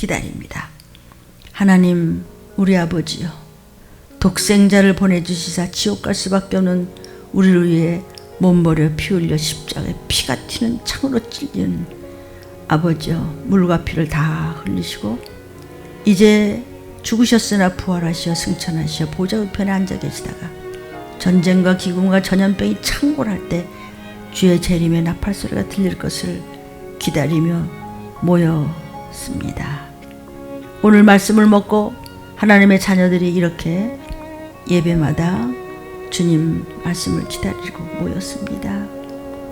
기다립니다. 하나님 우리 아버지요, 독생자를 보내주시사 지옥 갈 수밖에 없는 우리를 위해 몸버려 피 흘려 십자가에 피가 튀는 창으로 찔리는 아버지요, 물과 피를 다 흘리시고 이제 죽으셨으나 부활하시어 승천하시어 보좌 우편에 앉아 계시다가 전쟁과 기근과 전염병이 창궐할 때 주의 재림의 나팔소리가 들릴 것을 기다리며 모였습니다. 오늘 말씀을 먹고 하나님의 자녀들이 이렇게 예배마다 주님 말씀을 기다리고 모였습니다.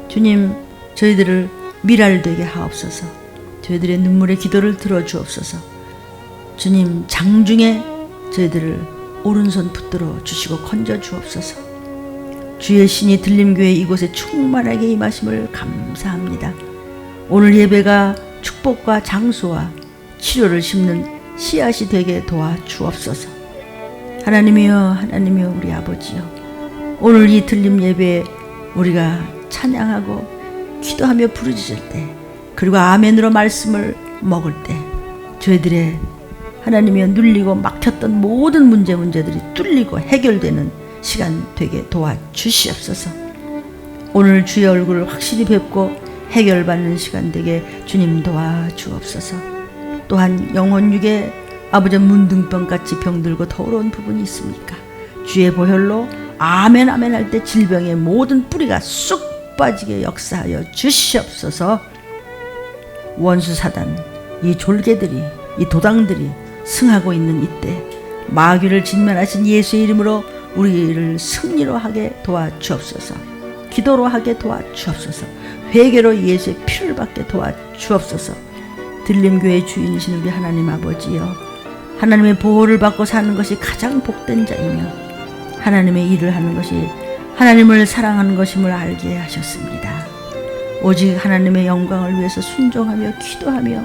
주님, 저희들을 미랄되게 하옵소서. 저희들의 눈물의 기도를 들어주옵소서. 주님, 장중에 저희들을 오른손 붙들어 주시고 건져 주옵소서. 주의 신이 들림교회 이곳에 충만하게 임하심을 감사합니다. 오늘 예배가 축복과 장수와 치료를 심는 씨앗이 되게 도와 주옵소서. 하나님이여, 하나님이여, 우리 아버지여, 오늘 이 들림 예배에 우리가 찬양하고 기도하며 부르짖을 때, 그리고 아멘으로 말씀을 먹을 때 저희들의 하나님이여 눌리고 막혔던 모든 문제들이 뚫리고 해결되는 시간 되게 도와주시옵소서. 오늘 주의 얼굴을 확실히 뵙고 해결받는 시간 되게 주님 도와주옵소서. 또한 영혼육에 아버지 문둥병같이 병들고 더러운 부분이 있습니까? 주의 보혈로 아멘 아멘 할 때 질병의 모든 뿌리가 쑥 빠지게 역사하여 주시옵소서. 원수 사단, 이 졸개들이, 이 도당들이 승하고 있는 이때 마귀를 진멸하신 예수의 이름으로 우리를 승리로 하게 도와주옵소서. 기도로 하게 도와주옵소서. 회개로 예수의 피를 받게 도와주옵소서. 들림교회 주인이신 우리 하나님 아버지여, 하나님의 보호를 받고 사는 것이 가장 복된 자이며 하나님의 일을 하는 것이 하나님을 사랑하는 것임을 알게 하셨습니다. 오직 하나님의 영광을 위해서 순종하며 기도하며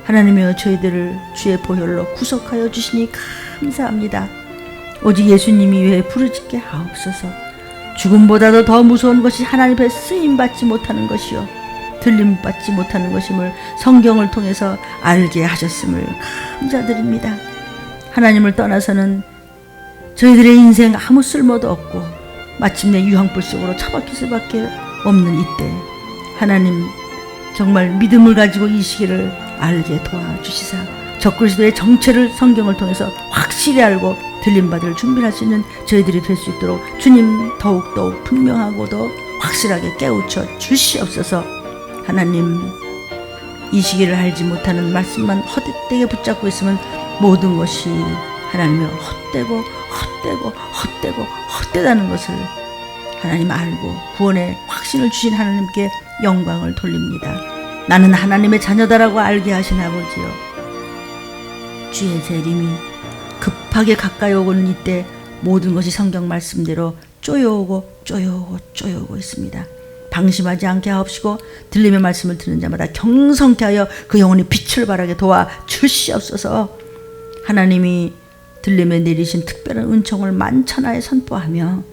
하나님이여 저희들을 주의 보혈로 구속하여 주시니 감사합니다. 오직 예수님이 위해 부르짖게 하옵소서. 죽음보다도 더 무서운 것이 하나님 앞에 쓰임받지 못하는 것이요 들림받지 못하는 것임을 성경을 통해서 알게 하셨음을 감사드립니다. 하나님을 떠나서는 저희들의 인생 아무 쓸모도 없고 마침내 유황불 속으로 처박힐 수밖에 없는 이때 하나님 정말 믿음을 가지고 이 시기를 알게 도와주시사 적그리스도의 정체를 성경을 통해서 확실히 알고 들림받을 준비할 수 있는 저희들이 될 수 있도록 주님 더욱더욱 분명하고도 확실하게 깨우쳐 주시옵소서. 하나님, 이 시기를 알지 못하는 말씀만 헛되게 붙잡고 있으면 모든 것이 하나님의 헛되다는 것을 하나님 알고 구원의 확신을 주신 하나님께 영광을 돌립니다. 나는 하나님의 자녀다라고 알게 하신 아버지여, 주의 재림이 급하게 가까이 오고는 이때 모든 것이 성경 말씀대로 쪼여오고 있습니다. 방심하지 않게 하옵시고 들림의 말씀을 듣는 자마다 경성케 하여 그 영혼이 빛을 발하게 도와주시옵소서. 하나님이 들림에 내리신 특별한 은총을 만천하에 선포하며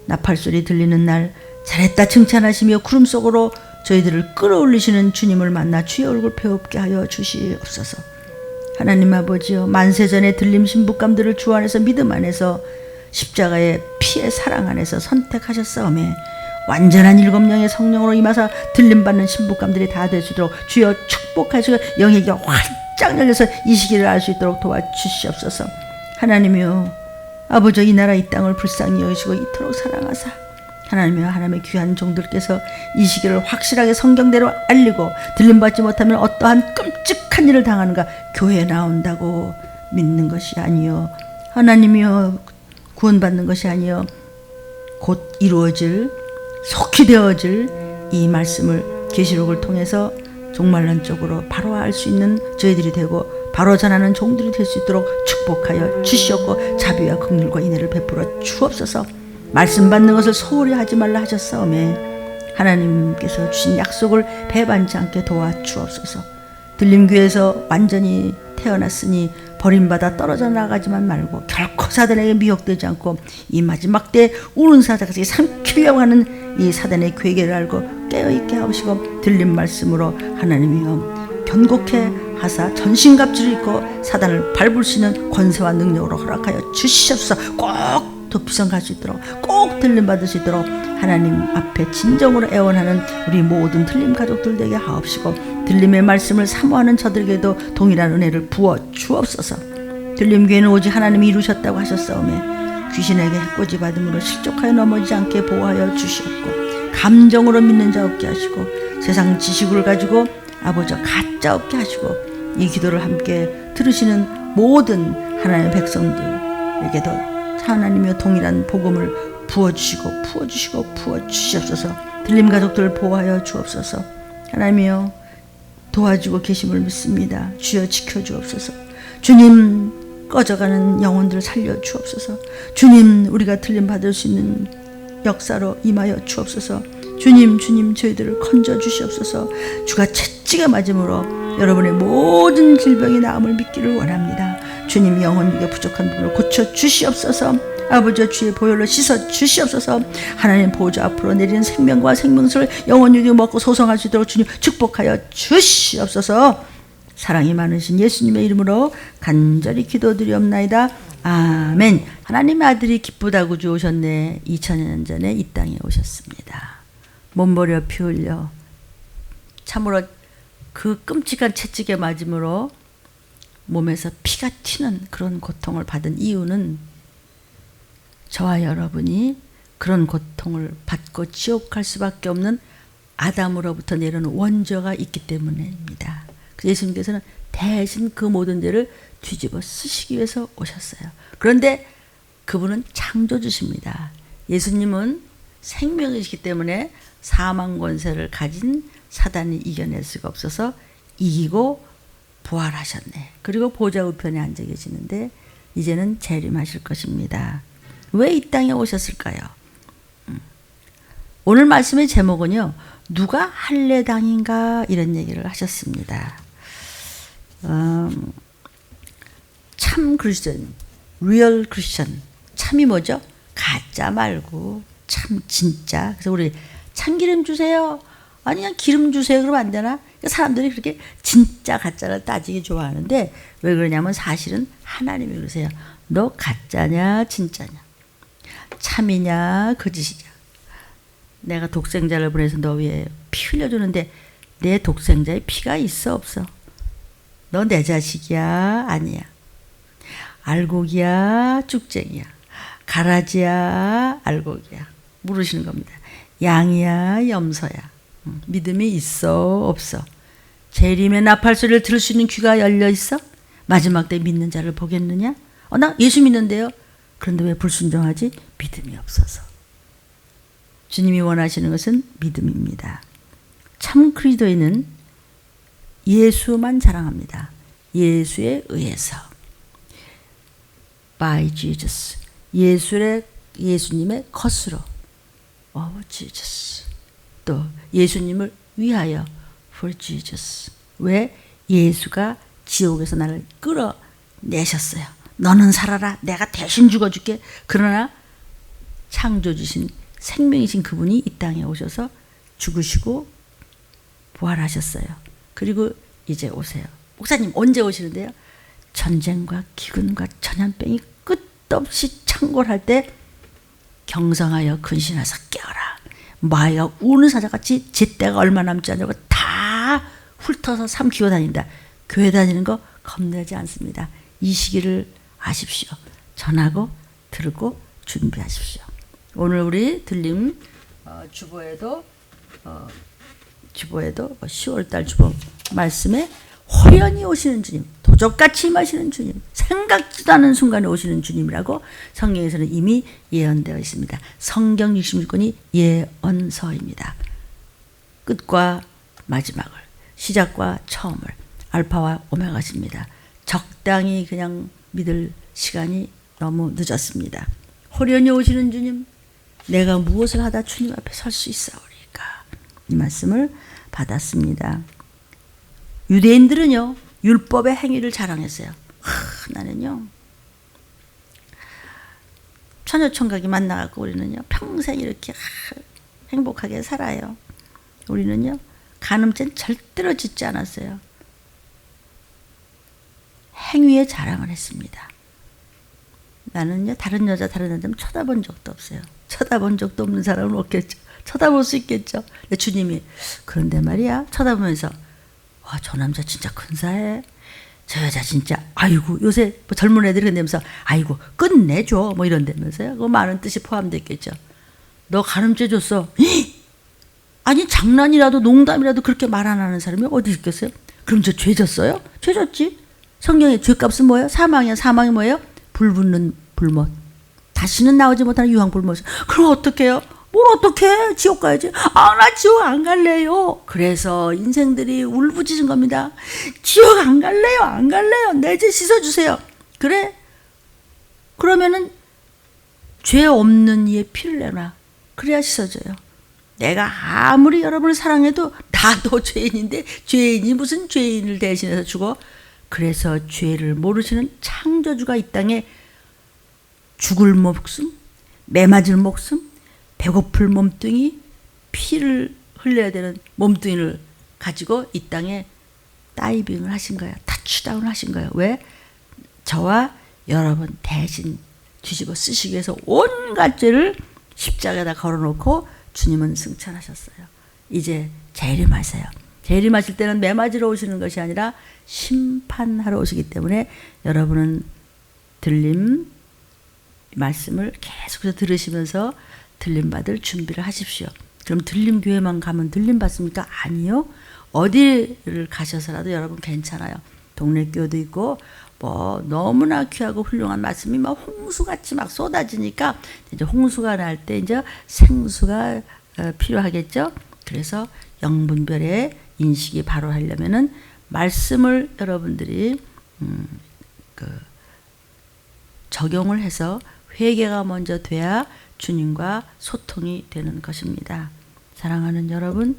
나팔소리 들리는 날 잘했다 칭찬하시며 구름 속으로 저희들을 끌어올리시는 주님을 만나 주의 얼굴 배웁게 하여 주시옵소서. 하나님 아버지여, 만세전에 들림 신부감들을 주 안에서 믿음 안에서 십자가의 피의 사랑 안에서 선택하셨사오매 완전한 일곱 영의 성령으로 임하사 들림받는 신부감들이 다 될 수 있도록 주여 축복하시고 영의 귀가 활짝 열려서 이 시기를 알 수 있도록 도와주시옵소서. 하나님이여, 아버지 이 나라 이 땅을 불쌍히 여기시고 이토록 사랑하사 하나님이여, 하나님의 귀한 종들께서 이 시기를 확실하게 성경대로 알리고 들림받지 못하면 어떠한 끔찍한 일을 당하는가 교회에 나온다고 믿는 것이 아니요 하나님이여 구원받는 것이 아니요 곧 이루어질 속히 되어질 이 말씀을 계시록을 통해서 종말론적으로 바로 알 수 있는 저희들이 되고 바로 전하는 종들이 될 수 있도록 축복하여 주시옵고 자비와 긍휼과 인애를 베풀어 주옵소서. 말씀 받는 것을 소홀히 하지 말라 하셨사오매 하나님께서 주신 약속을 배반치 않게 도와주옵소서. 들림교회에서 완전히 태어났으니 버림받아 떨어져 나가지만 말고 결코 사단에게 미혹되지 않고 이 마지막 때 우는 사자같이 삼키려고 하는 이 사단의 괴계를 알고 깨어있게 하시고 들린 말씀으로 하나님이여 견고케 하사 전신갑주를 입고 사단을 밟을 수 있는 권세와 능력으로 허락하여 주시옵소서. 꼭 도피성 갈 수 있도록, 꼭 들림 받을 수 있도록 하나님 앞에 진정으로 애원하는 우리 모든 들림 가족들 되게 하옵시고, 들림의 말씀을 사모하는 저들에게도 동일한 은혜를 부어 주옵소서. 들림교회는 오직 하나님이 이루셨다고 하셨사오매 귀신에게 해코지 받음으로 실족하여 넘어지지 않게 보호하여 주시옵고, 감정으로 믿는 자 없게 하시고, 세상 지식을 가지고 아버지 가짜 없게 하시고, 이 기도를 함께 들으시는 모든 하나님의 백성들에게도 하나님의 동일한 복음을 부어주시고 부어주시옵소서. 들림 가족들을 보호하여 주옵소서. 하나님이여 도와주고 계심을 믿습니다. 주여 지켜주옵소서. 주님 꺼져가는 영혼들 살려 주옵소서. 주님 우리가 들림 받을 수 있는 역사로 임하여 주옵소서. 주님 저희들을 건져 주시옵소서. 주가 채찍에 맞음으로 여러분의 모든 질병이 나음을 믿기를 원합니다. 주님 영혼 육에 부족한 부분을 고쳐 주시옵소서. 아버지 주의 보혈로 씻어 주시옵소서. 하나님 보좌 앞으로 내리는 생명과 생명수를 영혼 육이 먹고 소성할 수 있도록 주님 축복하여 주시옵소서. 사랑이 많으신 예수님의 이름으로 간절히 기도드리옵나이다. 아멘. 하나님의 아들이 기쁘다 구주 오셨네. 2000년 전에 이 땅에 오셨습니다. 몸버려 피 흘려 참으로 그 끔찍한 채찍에 맞음으로 몸에서 피가 튀는 그런 고통을 받은 이유는 저와 여러분이 그런 고통을 받고 지옥 갈 수밖에 없는 아담으로부터 내려오는 원죄가 있기 때문입니다. 그래서 예수님께서는 대신 그 모든 죄를 뒤집어 쓰시기 위해서 오셨어요. 그런데 그분은 창조주십니다. 예수님은 생명이시기 때문에 사망 권세를 가진 사단이 이겨낼 수가 없어서 이기고 부활하셨네. 그리고 보좌 우편에 앉아 계시는데 이제는 재림하실 것입니다. 왜 이 땅에 오셨을까요? 오늘 말씀의 제목은요, 누가 할례당인가 이런 얘기를 하셨습니다. 참 크리스천, 리얼 크리스천. 참이 뭐죠? 가짜 말고 참 진짜. 그래서 우리 참기름 주세요. 아니 그냥 기름 주세요. 그러면 안 되나? 사람들이 그렇게 진짜 가짜를 따지기 좋아하는데 왜 그러냐면 사실은 하나님이 그러세요. 너 가짜냐 진짜냐, 참이냐 거짓이냐. 내가 독생자를 보내서 너 위에 피 흘려주는데 내 독생자의 피가 있어 없어? 너 내 자식이야 아니야? 알곡이야 쭉쟁이야? 가라지야 알곡이야? 물으시는 겁니다. 양이야 염소야? 믿음이 있어 없어? 재림의 나팔소리를 들을 수 있는 귀가 열려 있어? 마지막 때 믿는 자를 보겠느냐? 나 예수 믿는데요. 그런데 왜 불순종하지? 믿음이 없어서. 주님이 원하시는 것은 믿음입니다. 참 그리스도인은 예수만 자랑합니다. 예수에 의해서. By Jesus. 예수님의 것으로. of Jesus. 또 예수님을 위하여 for Jesus. 왜? 예수가 지옥에서 나를 끌어내셨어요. 너는 살아라. 내가 대신 죽어줄게. 그러나 창조주신 생명이신 그분이 이 땅에 오셔서 죽으시고 부활하셨어요. 그리고 이제 오세요. 목사님 언제 오시는데요? 전쟁과 기근과 전염병이 끝없이 창궐할 때 경성하여 근신하서 깨어라. 마귀가 우는 사자같이 제때가 얼마 남지 않냐고 다 훑어서 삼키고 다닌다. 교회 다니는 거 겁내지 않습니다. 이 시기를 아십시오. 전하고 들고 준비하십시오. 오늘 우리 들림 주보에도 10월달 주보 말씀에 호련히 오시는 주님, 도적같이 임하시는 주님, 생각지도 않은 순간에 오시는 주님이라고 성경에서는 이미 예언되어 있습니다. 성경 66권이 예언서입니다. 끝과 마지막을, 시작과 처음을, 알파와 오메가십니다. 적당히 그냥 믿을 시간이 너무 늦었습니다. 호련히 오시는 주님, 내가 무엇을 하다 주님 앞에 설 수 있사오리까? 이 말씀을 받았습니다. 유대인들은요, 율법의 행위를 자랑했어요. 나는요, 처녀총각이 만나갖고 우리는요, 평생 이렇게 행복하게 살아요. 우리는요, 간음죄는 절대로 짓지 않았어요. 행위에 자랑을 했습니다. 나는요 다른 여자 다른 남자 쳐다본 적도 없어요. 쳐다본 적도 없는 사람은 없겠죠. 쳐다볼 수 있겠죠. 근데 주님이 그런데 말이야 쳐다보면서 와, 저 남자 진짜 근사해. 저 여자 진짜 아이고 요새 뭐 젊은 애들이 그러면서 아이고 끝내줘 뭐 이런다면서요. 그 많은 뜻이 포함됐겠죠. 너 가늠죄 줬어. 아니 장난이라도 농담이라도 그렇게 말 안 하는 사람이 어디 있겠어요? 그럼 저 죄 졌어요? 죄 졌지. 성경의 죄값은 뭐예요? 사망이야. 사망이 뭐예요? 불 붙는 불못. 다시는 나오지 못하는 유황 불못. 그럼 어떡해요? 뭘 어떡해? 지옥 가야지. 아, 나 지옥 안 갈래요. 그래서 인생들이 울부짖은 겁니다. 지옥 안 갈래요. 안 갈래요. 내 죄 씻어주세요. 그래? 그러면은 죄 없는 이의 피를 내놔. 그래야 씻어져요. 내가 아무리 여러분을 사랑해도 나도 죄인인데 죄인이 무슨 죄인을 대신해서 죽어? 그래서 죄를 모르시는 창조주가 이 땅에 죽을 목숨, 매맞을 목숨, 배고플 몸뚱이, 피를 흘려야 되는 몸뚱이를 가지고 이 땅에 다이빙을 하신 거예요. 타치다운을 하신 거예요. 왜? 저와 여러분 대신 뒤집어 쓰시기 위해서 온갖 죄를 십자가에다 걸어놓고 주님은 승천하셨어요. 이제 재림하세요. 재림하실 때는 매맞으러 오시는 것이 아니라 심판하러 오시기 때문에 여러분은 들림 말씀을 계속해서 들으시면서 들림 받을 준비를 하십시오. 그럼 들림 교회만 가면 들림 받습니까? 아니요. 어디를 가셔서라도 여러분 괜찮아요. 동네 교회도 있고 뭐 너무나 귀하고 훌륭한 말씀이 막 홍수같이 막 쏟아지니까 이제 홍수가 날 때 이제 생수가 필요하겠죠. 그래서 영분별의 인식이 바로 하려면은 말씀을 여러분들이 적용을 해서 회개가 먼저 돼야 주님과 소통이 되는 것입니다. 사랑하는 여러분,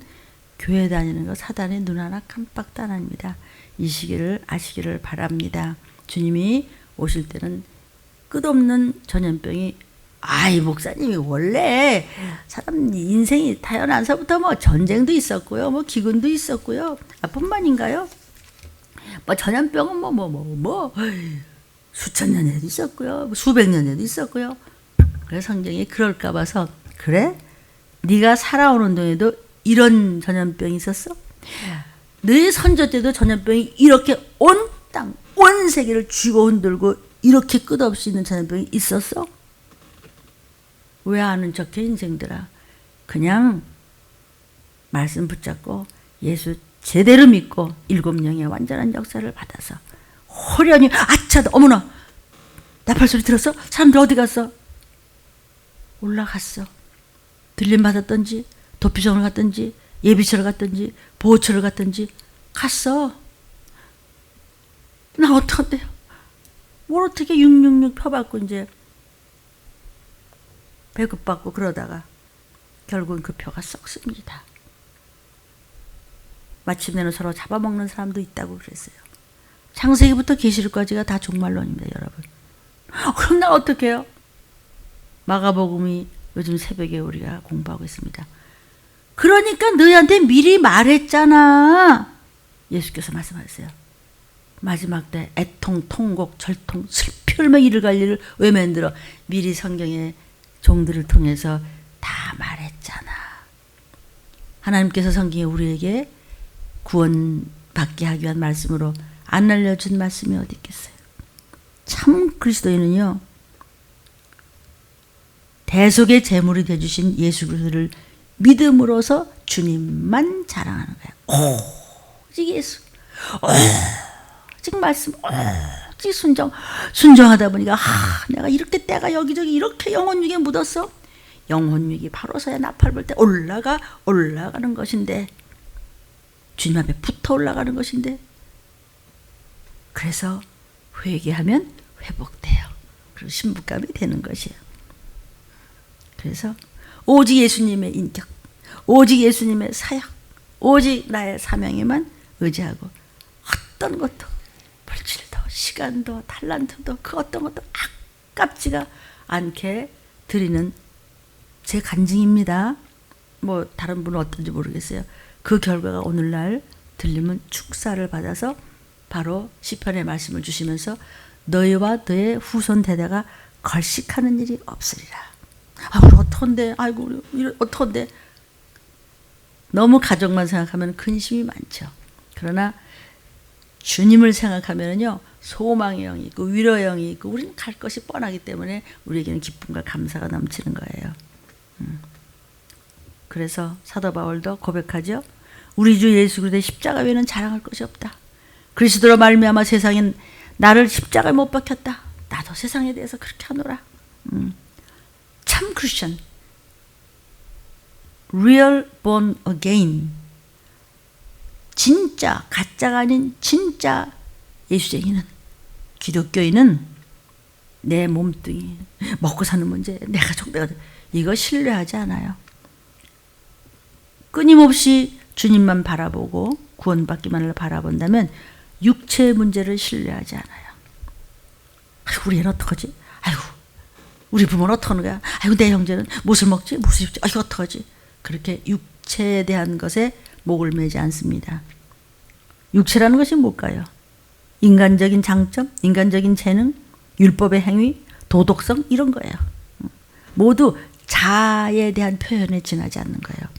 교회 다니는 거 사단의 눈 하나 깜빡도 안 합니다. 이 시기를 아시기를 바랍니다. 주님이 오실 때는 끝없는 전염병이 아이 목사님이 원래 사람 인생이 태어나서부터 뭐 전쟁도 있었고요. 뭐 기근도 있었고요. 뿐만인가요? 뭐 전염병은 뭐 수천 년에도 있었고요. 수백 년에도 있었고요. 그래서 성경이 그럴까 봐서 그래? 네가 살아오는 동에도 이런 전염병이 있었어? 네 선조 때도 전염병이 이렇게 온 땅, 온 세계를 쥐고 흔들고 이렇게 끝없이 있는 전염병이 있었어? 왜 아는 척해 인생들아. 그냥 말씀 붙잡고 예수 제대로 믿고 7영의 완전한 역사를 받아서 호련히 아차 어머나 나팔소리 들었어? 사람들 어디 갔어? 올라갔어. 들림 받았던지 도피성을 갔던지 예비처를 갔던지 보호처를 갔던지 갔어. 나 어떡한데요? 뭘 어떻게 666 펴받고 이제 배급받고 그러다가 결국은 그 표가 썩습니다. 마침내는 서로 잡아먹는 사람도 있다고 그랬어요. 창세기부터 계시록까지가 다 종말론입니다, 여러분. 그럼 나 어떻게 해요? 마가복음이 요즘 새벽에 우리가 공부하고 있습니다. 그러니까 너희한테 미리 말했잖아. 예수께서 말씀하셨어요. 마지막 때 애통, 통곡, 절통, 슬피 울며 이를 갈 일을 왜 만들어? 미리 성경의 종들을 통해서 다 말했잖아. 하나님께서 성경에 우리에게 구원받게 하기 위한 말씀으로 안 알려준 말씀이 어디 있겠어요? 참 그리스도인은요. 대속의 제물이 되어주신 예수 그리스도를 믿음으로써 주님만 자랑하는 거예요. 오직 예수. 오직 말씀. 오직 순종하다 보니까 내가 이렇게 때가 여기저기 이렇게 영혼육에 묻었어. 영혼육이 바로서야 나팔 불 때 올라가는 것인데 주님 앞에 붙어 올라가는 것인데 그래서 회개하면 회복돼요. 그리고 신부감이 되는 것이에요. 그래서 오직 예수님의 인격, 오직 예수님의 사역, 오직 나의 사명에만 의지하고 어떤 것도 물질도 시간도 달란트도 그 어떤 것도 아깝지가 않게 드리는 제 간증입니다. 뭐 다른 분은 어떤지 모르겠어요. 그 결과가 오늘날 들리면 축사를 받아서 바로 시편의 말씀을 주시면서 너희와 너의 후손 대대가 걸식하는 일이 없으리라. 아, 우리 어떡한데? 아이고, 우리 어떡한데? 너무 가족만 생각하면 근심이 많죠. 그러나 주님을 생각하면요, 소망의 영이 있고 위로의 영이 있고 우리는 갈 것이 뻔하기 때문에 우리에게는 기쁨과 감사가 넘치는 거예요. 그래서 사도 바울도 고백하죠. 우리 주 예수 그리스도의 십자가 외에는 자랑할 것이 없다. 그리스도로 말미암아 세상엔 나를 십자가에 못 박혔다. 나도 세상에 대해서 그렇게 하노라. 참 크리스천, real born again, 진짜 가짜가 아닌 진짜 예수쟁이는, 기독교인은 내 몸뚱이, 먹고 사는 문제, 내 가족, 이거 신뢰하지 않아요. 끊임없이 주님만 바라보고 구원받기만을 바라본다면 육체의 문제를 신뢰하지 않아요. 아이고, 우리 애는 어떡하지? 아이고, 우리 부모는 어떡하는 거야? 아이고, 내 형제는 무엇을 먹지? 무엇을 입지? 아이고, 어떡하지? 그렇게 육체에 대한 것에 목을 매지 않습니다. 육체라는 것이 뭘까요? 인간적인 장점, 인간적인 재능, 율법의 행위, 도덕성, 이런 거예요. 모두 자아에 대한 표현에 지나지 않는 거예요.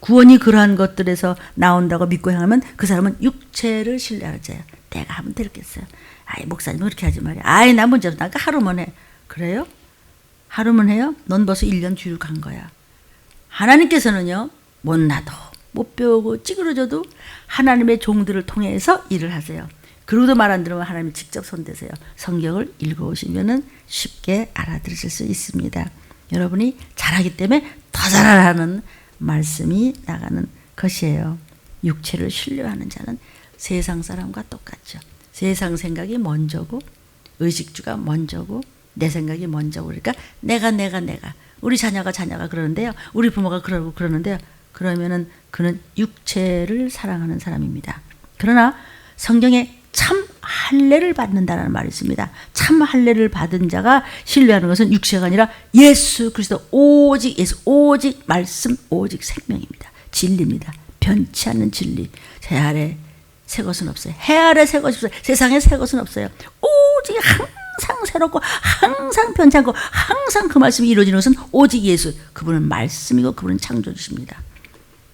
구원이 그러한 것들에서 나온다고 믿고 행하면 그 사람은 육체를 신뢰하죠. 내가 하면 되겠어요. 아이, 목사님은 그렇게 하지 말이야. 아이, 나 문제 없어. 나 하루만 해. 그래요? 하루만 해요? 넌 벌써 1년 뒤로 간 거야. 하나님께서는요, 못나도 못 배우고 찌그러져도 하나님의 종들을 통해서 일을 하세요. 그러고도 말 안 들으면 하나님이 직접 손대세요. 성경을 읽어오시면 쉽게 알아들으실 수 있습니다. 여러분이 잘하기 때문에 더 잘하라는 말씀이 나가는 것이에요. 육체를 신뢰하는 자는 세상 사람과 똑같죠. 세상 생각이 먼저고 의식주가 먼저고 내 생각이 먼저고, 그러니까 내가 우리 자녀가 그러는데요, 우리 부모가 그러는데요, 그러면은 그는 육체를 사랑하는 사람입니다. 그러나 성경에 참 할례를 받는다는 말이 있습니다. 참 할례를 받은 자가 신뢰하는 것은 육체가 아니라 예수 그리스도, 오직 예수, 오직 말씀, 오직 생명입니다. 진리입니다. 변치 않는 진리. 새 아래 새 것은 없어요. 해 아래 새 것이 없어요. 세상에 새 것은 없어요. 오직 항상 새롭고 항상 변치 않고 항상 그 말씀이 이루어지는 것은 오직 예수. 그분은 말씀이고 그분은 창조주십니다.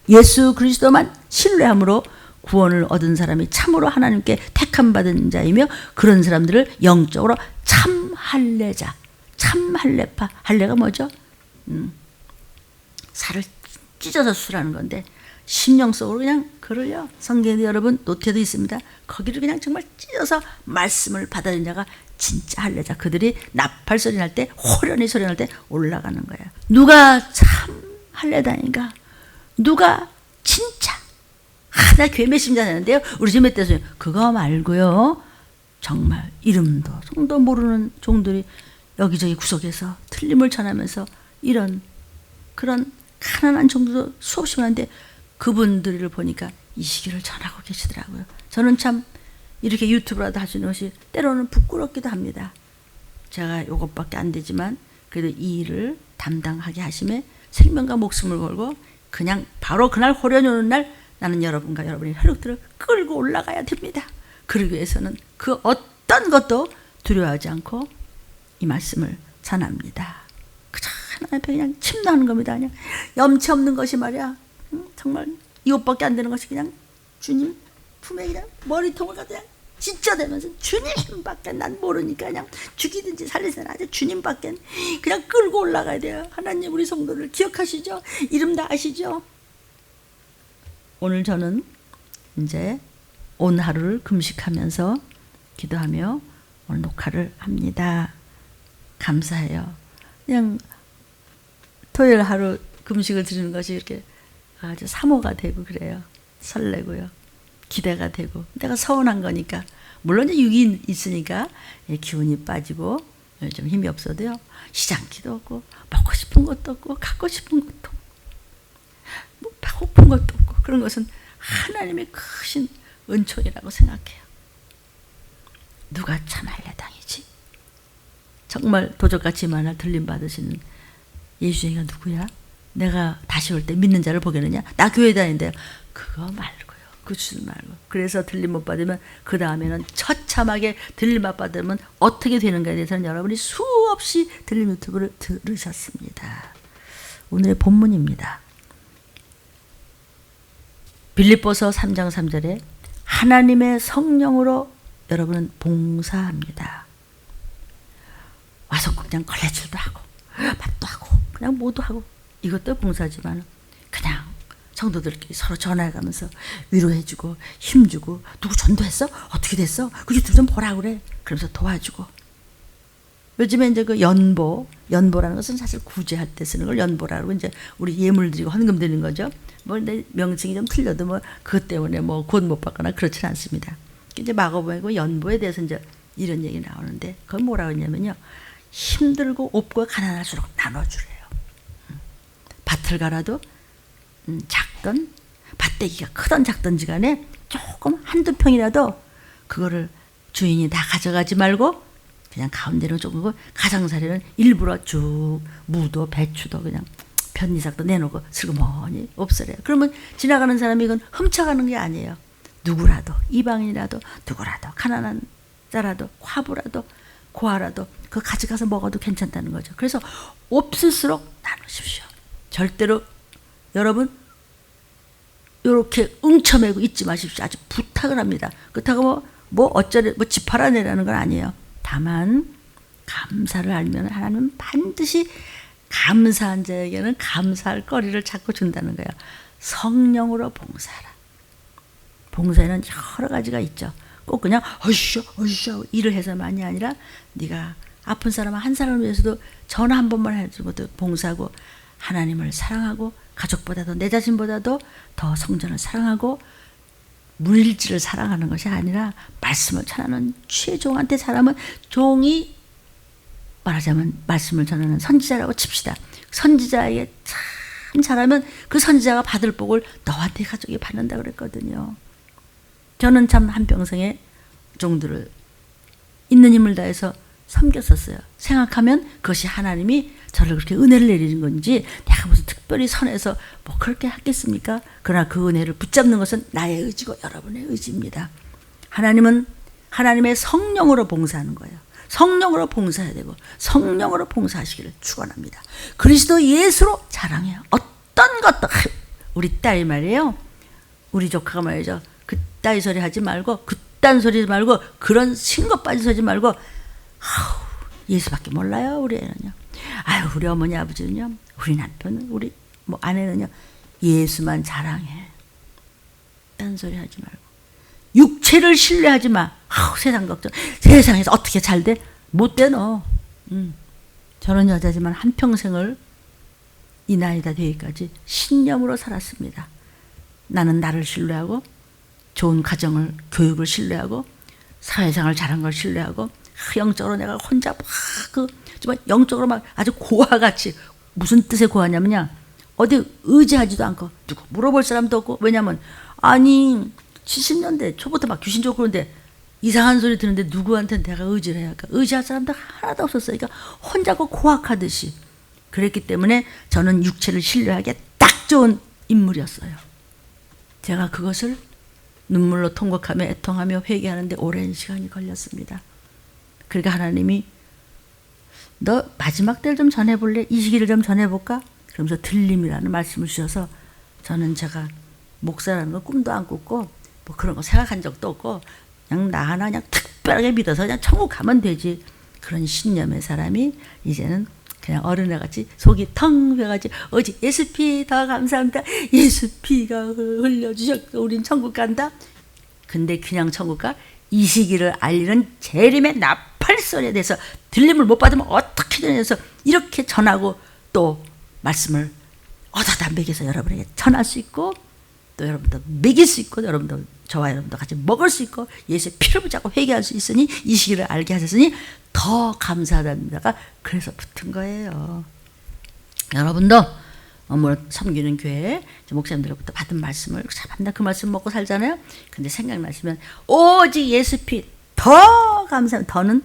예수 그리스도만 신뢰함으로 구원을 얻은 사람이 참으로 하나님께 택함 받은 자이며, 그런 사람들을 영적으로 참 할례자, 참 할례파. 할례가 뭐죠? 살을 찢어서 수라는 건데 심령 속으로 그냥 그를요, 성경에 여러분 노트에도 있습니다. 거기를 그냥 정말 찢어서 말씀을 받아들인 자가 진짜 할례자. 그들이 나팔 소리 날 때, 호련히 소리 날 때 올라가는 거예요. 누가 참 할례다니까? 누가 진짜? 나 교회 몇십년 되는데요, 우리 집 몇 대서 그거 말고요, 정말 이름도 성도 모르는 종들이 여기저기 구석에서 틀림을 전하면서 이런 그런 가난한 종들도 수없이 많은데 그분들을 보니까 이 시기를 전하고 계시더라고요. 저는 참 이렇게 유튜브라도 하시는 것이 때로는 부끄럽기도 합니다. 제가 이것밖에 안 되지만 그래도 이 일을 담당하게 하심에 생명과 목숨을 걸고 그냥 바로 그날 호련히 오는 날 나는 여러분과 여러분의 혈육들을 끌고 올라가야 됩니다. 그러기 위해서는 그 어떤 것도 두려워하지 않고 이 말씀을 전합니다. 그저 하나님 앞에 그냥 침노하는 겁니다. 그냥 염치 없는 것이 말이야, 정말 이것밖에 안 되는 것이 그냥 주님 품에 그냥 머리통을 갖다 그냥 찢어대면서 주님밖에 난 모르니까 그냥 죽이든지 살리든지 아주 주님밖에 그냥 끌고 올라가야 돼요. 하나님 우리 성도를 기억하시죠? 이름 다 아시죠? 오늘 저는 이제 온 하루를 금식하면서 기도하며 오늘 녹화를 합니다. 감사해요. 그냥 토요일 하루 금식을 드리는 것이 이렇게 아주 사모가 되고 그래요. 설레고요. 기대가 되고. 내가 서운한 거니까. 물론 이제 육이 있으니까 기운이 빠지고 좀 힘이 없어도요, 시장기도 없고 먹고 싶은 것도 없고 갖고 싶은 것도 없고 뭐 배고픈 것도 없고, 그런 것은 하나님의 크신 은총이라고 생각해요. 누가 참 할례당이지? 정말 도적같이 만날 들림 받으시는 예수님이 누구야? 내가 다시 올 때 믿는 자를 보겠느냐? 나 교회 다니는데요. 그거 말고요. 비웃지도 말고. 그래서 들림 못 받으면 그 다음에는 처참하게 들림 못 받으면 어떻게 되는가에 대해서는 여러분이 수없이 들림 유튜브를 들으셨습니다. 오늘의 본문입니다. 빌립보서 3장 3절에 하나님의 성령으로 여러분은 봉사합니다. 와서 그냥 걸레질도 하고 밥도 하고 그냥 뭐도 하고 이것도 봉사지만 그냥 성도들끼리 서로 전화해가면서 위로해주고 힘주고 누구 전도했어? 어떻게 됐어? 그 유튜브 좀 보라 그래. 그러면서 도와주고. 요즘에 이제 그 연보라는 것은 사실 구제할 때 쓰는 걸 연보라고 이제 우리 예물 드리고 헌금 드리는 거죠. 뭐 내 명칭이 좀 틀려도 뭐 그것 때문에 뭐 곧 못 받거나 그렇지는 않습니다. 이제 마가복음이고 연보에 대해서 이제 이런 얘기 나오는데 그건 뭐라고 했냐면요. 힘들고 없고 가난할수록 나눠주래요. 밭을 갈아도 작던 밭대기가 크던 작던지 간에 조금 한두 평이라도 그거를 주인이 다 가져가지 말고 그냥 가운데로 조금 가장자리는 일부러 쭉 무도 배추도 그냥 편리삭도 내놓고 슬그머니 없애래요. 그러면 지나가는 사람이 이건 훔쳐가는 게 아니에요. 누구라도 이방인이라도 누구라도 가난한 자라도 과부라도 고아라도 그거 가져가서 먹어도 괜찮다는 거죠. 그래서 없을수록 나누십시오. 절대로 여러분 이렇게 응처매고 있지 마십시오. 아주 부탁을 합니다. 그렇다고 뭐 어쩌래 뭐 집 팔아내라는 건 아니에요. 다만 감사를 알면 하나님은 반드시 감사한 자에게는 감사할 거리를 자꾸 준다는 거예요. 성령으로 봉사하라. 봉사에는 여러 가지가 있죠. 꼭 그냥 어이쇼 일을 해서만이 아니라 네가 아픈 사람 한 사람을 위해서도 전화 한 번만 해주고도 봉사하고 하나님을 사랑하고 가족보다도 내 자신보다도 더 성전을 사랑하고 물질을 사랑하는 것이 아니라 말씀을 전하는 최종한테 사람은 종이 말하자면 말씀을 전하는 선지자라고 칩시다. 선지자에게 참 잘하면 그 선지자가 받을 복을 너와 네 가족이 받는다고 그랬거든요. 저는 참 한평생에 종들을 있는 힘을 다해서 섬겼었어요. 생각하면 그것이 하나님이 저를 그렇게 은혜를 내리는 건지 내가 무슨 특별히 선해서 뭐 그렇게 하겠습니까? 그러나 그 은혜를 붙잡는 것은 나의 의지고 여러분의 의지입니다. 하나님은 하나님의 성령으로 봉사하는 거예요. 성령으로 봉사해야 되고 성령으로 봉사하시기를 축원합니다. 그리스도 예수로 자랑해요. 어떤 것도 우리 딸이 말이에요. 우리 조카가 말이죠. 그따위 소리 하지 말고 그딴 소리 하지 말고 그런 신것 빠진 소리 하지 말고 예수밖에 몰라요. 우리 애는요. 아유 우리 어머니 아버지는요. 우리 남편은 우리 뭐 아내는요. 예수만 자랑해. 딴 소리 하지 말고 육체를 신뢰하지 마. 세상 걱정. 세상에서 어떻게 잘 돼? 못 돼 너. 저는 여자지만 한평생을 이 나이 다 되기까지 신념으로 살았습니다. 나는 나를 신뢰하고 좋은 가정을 교육을 신뢰하고 사회생활 잘한 걸 신뢰하고 영적으로 내가 혼자 막 정말 영적으로 막 아주 고아같이 무슨 뜻의 고아냐면요. 어디 의지하지도 않고 누구 물어볼 사람도 없고 왜냐면 아니 70년대 초부터 막 귀신 쫓고 그러는데 이상한 소리 듣는데 누구한테 내가 의지를 해야 할까? 의지할 사람도 하나도 없었어요. 그러니까 혼자고 고학하듯이 그랬기 때문에 저는 육체를 신뢰하기에 딱 좋은 인물이었어요. 제가 그것을 눈물로 통곡하며 애통하며 회개하는데 오랜 시간이 걸렸습니다. 그러니까 하나님이 너 마지막 때를 좀 전해볼래? 이 시기를 좀 전해볼까? 그러면서 들림이라는 말씀을 주셔서 저는 제가 목사라는 거 꿈도 안 꿨고 뭐 그런 거 생각한 적도 없고 그냥 나 하나 그냥 특별하게 믿어서 그냥 천국 가면 되지. 그런 신념의 사람이 이제는 그냥 어린애같이 속이 텅 비어가지고 어제 예수피 더 감사합니다. 예수피가 흘려주셨고 우린 천국 간다. 근데 그냥 천국 가? 이 시기를 알리는 재림의 나팔소리에 대해서 들림을 못 받으면 어떻게 되냐서 이렇게 전하고 또 말씀을 얻어다 먹여서 여러분에게 전할 수 있고 또 여러분도 먹일 수 있고 여러분도 저와 여러분도 같이 먹을 수 있고 예수의 피를 붙잡고 회개할 수 있으니 이 시기를 알게 하셨으니 더 감사합니다가 그래서 붙은 거예요. 여러분도 섬기는 교회 목사님들로부터 받은 말씀을 맨날 그 말씀 먹고 살잖아요. 근데 생각나시면 오직 예수 피 더 감사합니다. 더는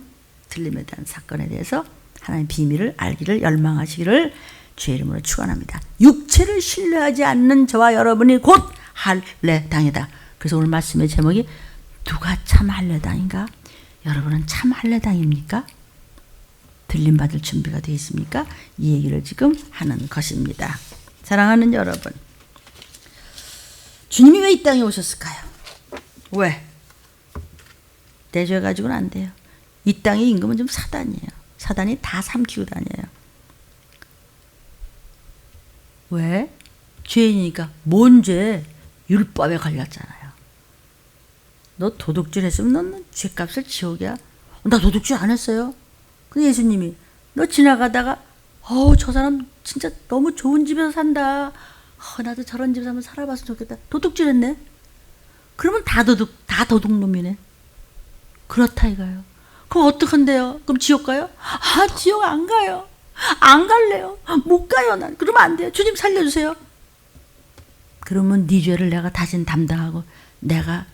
들림에 대한 사건에 대해서 하나님의 비밀을 알기를 열망하시기를 주의 이름으로 축원합니다. 육체를 신뢰하지 않는 저와 여러분이 곧 할례당이다. 그래서 오늘 말씀의 제목이 누가 참 할례당인가? 여러분은 참 할례당입니까? 들림받을 준비가 되어 있습니까? 이 얘기를 지금 하는 것입니다. 사랑하는 여러분, 주님이 왜 이 땅에 오셨을까요? 왜? 내 죄 가지고는 안 돼요. 이 땅의 임금은 좀 사단이에요. 사단이 다 삼키고 다녀요. 왜? 죄이니까. 뭔 죄? 율법에 걸렸잖아요. 너 도둑질 했으면 넌 죄값을 지옥이야. 나 도둑질 안 했어요. 근데 예수님이 너 지나가다가 저 사람 진짜 너무 좋은 집에서 산다. 나도 저런 집에서 한번 살아봤으면 좋겠다. 도둑질 했네. 그러면 다 도둑놈이네. 그렇다 이거요. 그럼 어떡한데요? 그럼 지옥 가요? 지옥 안 가요. 안 갈래요. 못 가요. 난. 그러면 안 돼요. 주님 살려주세요. 그러면 네 죄를 내가 다신 담당하고 내가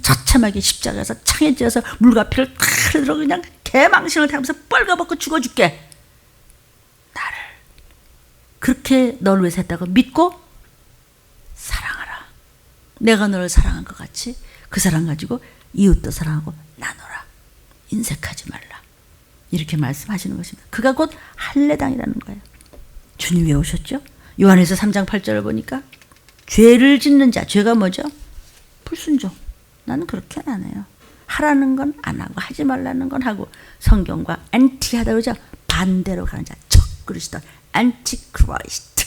처참하게 십자가에서 창에 찧어서 물과 피를 다 흘러 그냥 개망신을 당하면서 뻘가벗고 죽어줄게. 나를 그렇게 너를 위해서 했다고 믿고 사랑하라. 내가 너를 사랑한 것 같이 그 사랑 가지고 이웃도 사랑하고 나눠라. 인색하지 말라. 이렇게 말씀하시는 것입니다. 그가 곧 할례당이라는 거예요. 주님 왜 오셨죠? 요한에서 3장 8절을 보니까 죄를 짓는 자, 죄가 뭐죠? 불순종. 나는 그렇게는 안 해요. 하라는 건 안 하고 하지 말라는 건 하고 성경과 안티하다 그러죠? 반대로 가는 자, 적그리스도, 안티크라이스트.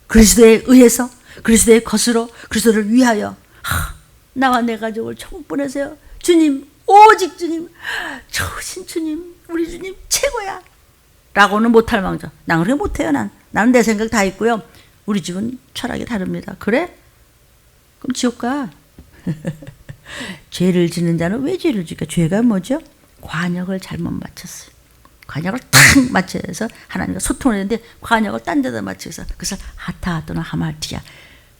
그리스도에 의해서, 그리스도의 것으로, 그리스도를 위하여 나와 내 가족을 천국 보내세요. 주님, 오직 주님, 좋으신 주님, 우리 주님 최고야. 라고는 못할 망정. 난 그렇게 못해요. 나는 내 생각 다 있고요. 우리 집은 철학이 다릅니다. 그래? 그럼 지옥 가. 죄를 짓는 자는 왜 죄를 지까? 죄가 뭐죠? 관역을 잘못 맞췄어요. 관역을 탁 맞춰서 하나님과 소통을 했는데 관역을 딴 데다 맞춰서 그래서 하타 또는 하마티야.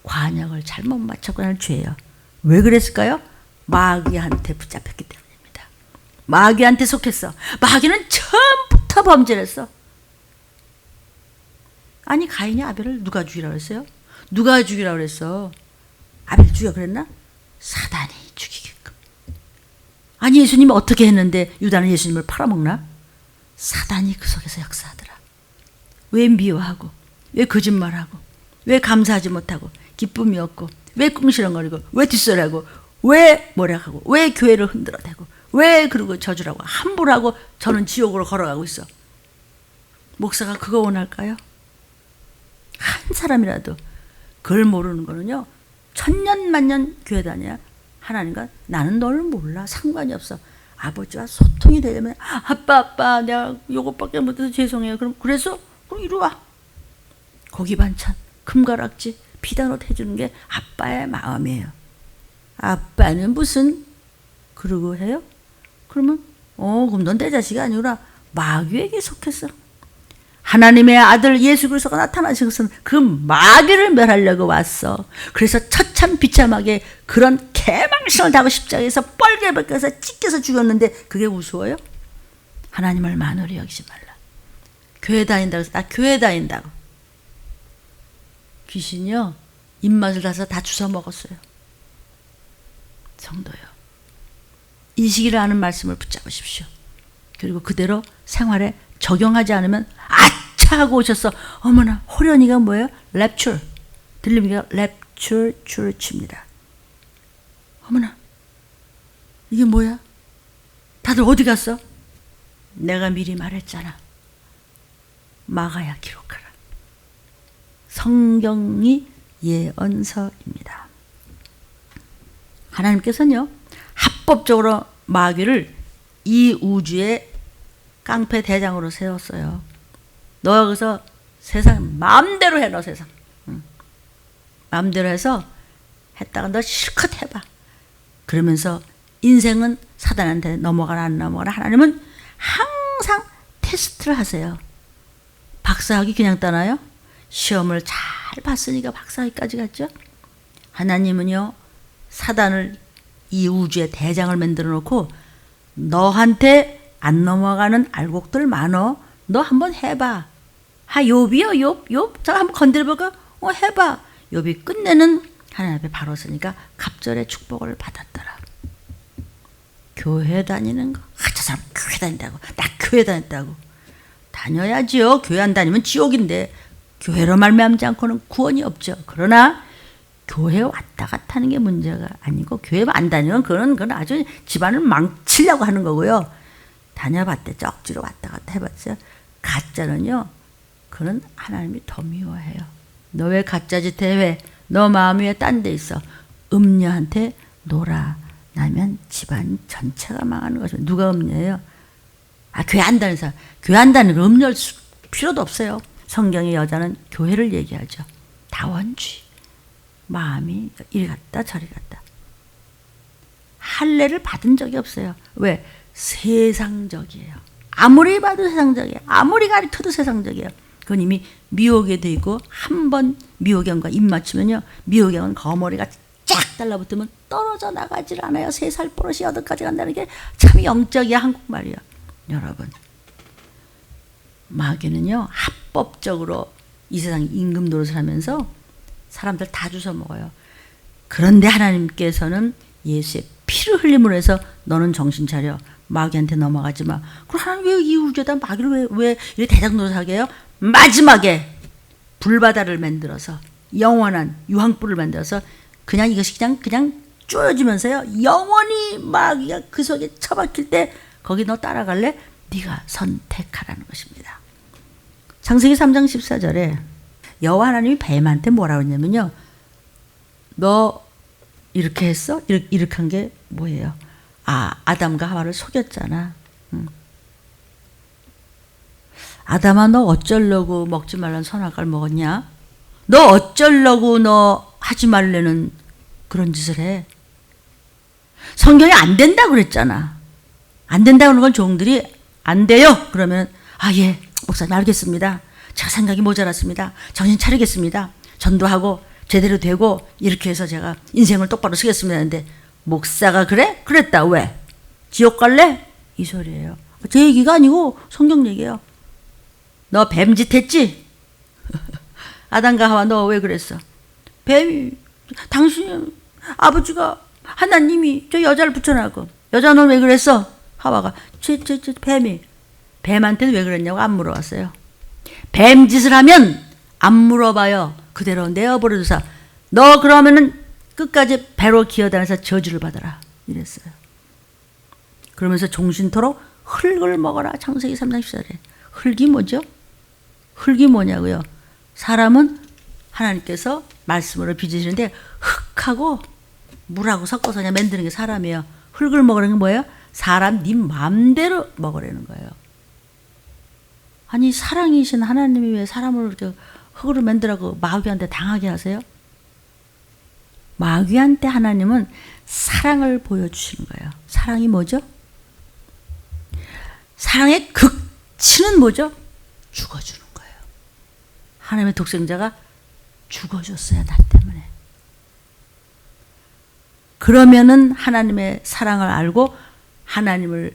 관역을 잘못 맞췄고 하는 죄예요. 왜 그랬을까요? 마귀한테 붙잡혔기 때문입니다. 마귀한테 속했어. 마귀는 처음부터 범죄를 했어. 아니 가인이 아벨을 누가 죽이라고 했어요? 누가 죽이라고 그랬어? 아벨 죽여 그랬나? 사단이 죽이게끔. 아니 예수님이 어떻게 했는데 유다는 예수님을 팔아먹나? 사단이 그 속에서 역사하더라. 왜 미워하고 왜 거짓말하고 왜 감사하지 못하고 기쁨이 없고 왜 꿍시렁거리고 왜 뒷소리하고 왜 뭐라고 왜 교회를 흔들어대고 왜 그러고 저주라고 함부로 하고 저는 지옥으로 걸어가고 있어. 목사가 그거 원할까요? 한 사람이라도 그걸 모르는 거는요. 천년만년 교회 다녀야 하나님과 나는 너를 몰라. 상관이 없어. 아버지와 소통이 되려면 아빠 내가 요것밖에 못해서 죄송해요. 그럼 그래서 그럼 이리 와. 고기 반찬 금가락지 비단옷 해주는 게 아빠의 마음이에요. 아빠는 무슨 그러고 해요? 그러면 그럼 넌 내 자식이 아니구나. 마귀에게 속했어. 하나님의 아들 예수 그리스도가 나타나신 것은 그 마귀를 멸하려고 왔어. 그래서 처참 비참하게 그런 개망신을 당하고 십자가에서 뻘게 벗겨서 찢겨서 죽였는데 그게 우스워요? 하나님을 만으로 여기지 말라. 교회 다닌다고 해서 나 교회 다닌다고. 귀신이요. 입맛을 다서 다 주워 먹었어요. 성도요. 이 시기를 아는 말씀을 붙잡으십시오. 그리고 그대로 생활에 적용하지 않으면 아차 하고 오셨어. 어머나 호련이가 뭐예요? 랩출. 들립니까? 랩출 출치입니다. 어머나 이게 뭐야? 다들 어디 갔어? 내가 미리 말했잖아. 막아야 기록하라. 성경이 예언서입니다. 하나님께서는요. 합법적으로 마귀를 이 우주의 깡패 대장으로 세웠어요. 너 여기서 세상 마음대로 해. 너 세상 마음대로 해서 했다가 너 실컷 해봐. 그러면서 인생은 사단한테 넘어가라 안 넘어가라. 하나님은 항상 테스트를 하세요. 박사학위 그냥 따나요? 시험을 잘 봤으니까 박사학위까지 갔죠. 하나님은요. 사단을 이 우주의 대장을 만들어 놓고 너한테 안 넘어가는 알곡들 많어. 너 한번 해봐. 욥이요. 욥 저 한번 건드려볼까? 해봐. 욥이 끝내는 하나님 앞에 바로 서니까 갑절의 축복을 받았더라. 교회 다니는 거. 저 사람 교회 다닌다고. 나 교회 다녔다고. 다녀야지요. 교회 안 다니면 지옥인데 교회로 말미암지 않고는 구원이 없죠. 그러나 교회 왔다 갔다 하는 게 문제가 아니고 교회 안 다니면 그건 아주 집안을 망치려고 하는 거고요. 다녀봤대. 억지로 왔다 갔다 해봤자 가짜는요. 그는 하나님이 더 미워해요. 너 왜 가짜 짓 해? 왜? 너 마음 위에 딴 데 있어. 음녀한테 놀아나면 집안 전체가 망하는 거죠. 누가 음녀예요? 교회 안 다니는 사람. 교회 안 다니는 거 음녀일 필요도 없어요. 성경의 여자는 교회를 얘기하죠. 다원주의. 마음이 이리 갔다 저리 갔다. 할례를 받은 적이 없어요. 왜? 세상적이에요. 아무리 봐도 세상적이에요. 아무리 가르쳐도 세상적이에요. 그건 이미 미혹에 돼 있고 한 번 미혹경과 입 맞추면요. 미혹경은 거머리가 쫙 달라붙으면 떨어져 나가질 않아요. 3살 버릇이 8가지 간다는 게 참 영적이야. 한국말이야. 여러분, 마귀는요. 합법적으로 이 세상 임금 노릇을 하면서 사람들 다 주워 먹어요. 그런데 하나님께서는 예수의 피를 흘림으로 해서 너는 정신 차려. 마귀한테 넘어가지 마. 그럼 하나님 왜 이 우주에다 마귀를 왜 이렇게 대장 노릇하게 해요? 마지막에 불바다를 만들어서 영원한 유황불을 만들어서 그냥 이것이 그냥 쪼여지면서요. 영원히 마귀가 그 속에 처박힐 때 거기 너 따라갈래? 네가 선택하라는 것입니다. 창세기 3장 14절에 여호와 하나님이 뱀한테 뭐라고 했냐면요. 너 이렇게 했어? 이렇게 한 게 뭐예요? 아담과 하와를 속였잖아. 아담아 너 어쩌려고 먹지 말라는 선악과를 먹었냐? 너 어쩌려고 너 하지 말라는 그런 짓을 해? 성경에 안 된다고 그랬잖아. 안 된다고 하는 건 종들이 안 돼요. 그러면 예 목사님 알겠습니다. 제가 생각이 모자랐습니다. 정신 차리겠습니다. 전도하고 제대로 되고 이렇게 해서 제가 인생을 똑바로 쓰겠습니다. 했는데 목사가 그래? 그랬다. 왜? 지옥 갈래? 이 소리예요. 제 얘기가 아니고 성경 얘기예요. 너 뱀짓 했지? 아담과 하와 너 왜 그랬어? 뱀이 당신 아버지가 하나님이 저 여자를 붙여놨고 여자 너 왜 그랬어? 하와가 뱀이 뱀한테는 왜 그랬냐고 안 물어봤어요. 뱀짓을 하면 안 물어봐요. 그대로 내어버려두사 너 그러면은 끝까지 배로 기어다녀서 저주를 받아라 이랬어요. 그러면서 종신토록 흙을 먹어라. 창세기 3장 14절에 흙이 뭐죠? 흙이 뭐냐고요? 사람은 하나님께서 말씀으로 빚으시는데 흙하고 물하고 섞어서 그냥 만드는 게 사람이에요. 흙을 먹으라는 게 뭐예요? 사람 네 마음대로 먹으라는 거예요. 아니 사랑이신 하나님이 왜 사람을 이렇게 흙으로 만들라고 마귀한테 당하게 하세요? 마귀한테 하나님은 사랑을 보여주시는 거예요. 사랑이 뭐죠? 사랑의 극치는 뭐죠? 죽어주는 거예요. 하나님의 독생자가 죽어줬어요. 나 때문에. 그러면은 하나님의 사랑을 알고 하나님의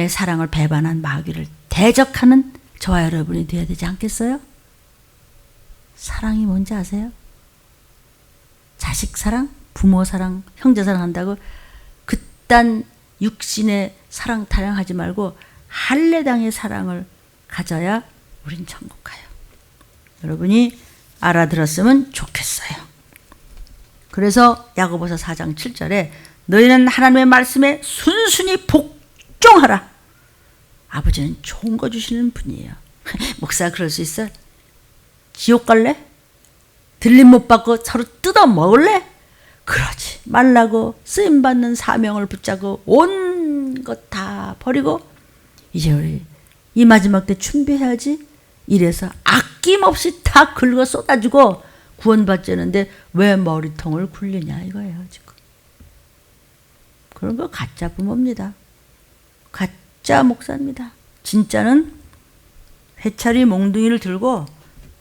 사랑을 배반한 마귀를 대적하는 저와 여러분이 되어야 되지 않겠어요? 사랑이 뭔지 아세요? 자식 사랑, 부모 사랑, 형제 사랑한다고 그딴 육신의 사랑 타령하지 말고 할례당의 사랑을 가져야 우린 천국 가요. 여러분이 알아들었으면 좋겠어요. 그래서 야고보서 4장 7절에 너희는 하나님의 말씀에 순순히 복종하라. 아버지는 좋은 거 주시는 분이에요. 목사가 그럴 수 있어? 지옥 갈래? 들림 못 받고 서로 뜯어 먹을래? 그러지 말라고 쓰임받는 사명을 붙잡고 온 것 다 버리고 이제 우리 이 마지막 때 준비해야지. 이래서 아낌없이 다 긁어 쏟아주고 구원받자는데 왜 머리통을 굴리냐 이거예요 지금. 그런 거 가짜 부모입니다. 가짜 목사입니다. 진짜는 회차리 몽둥이를 들고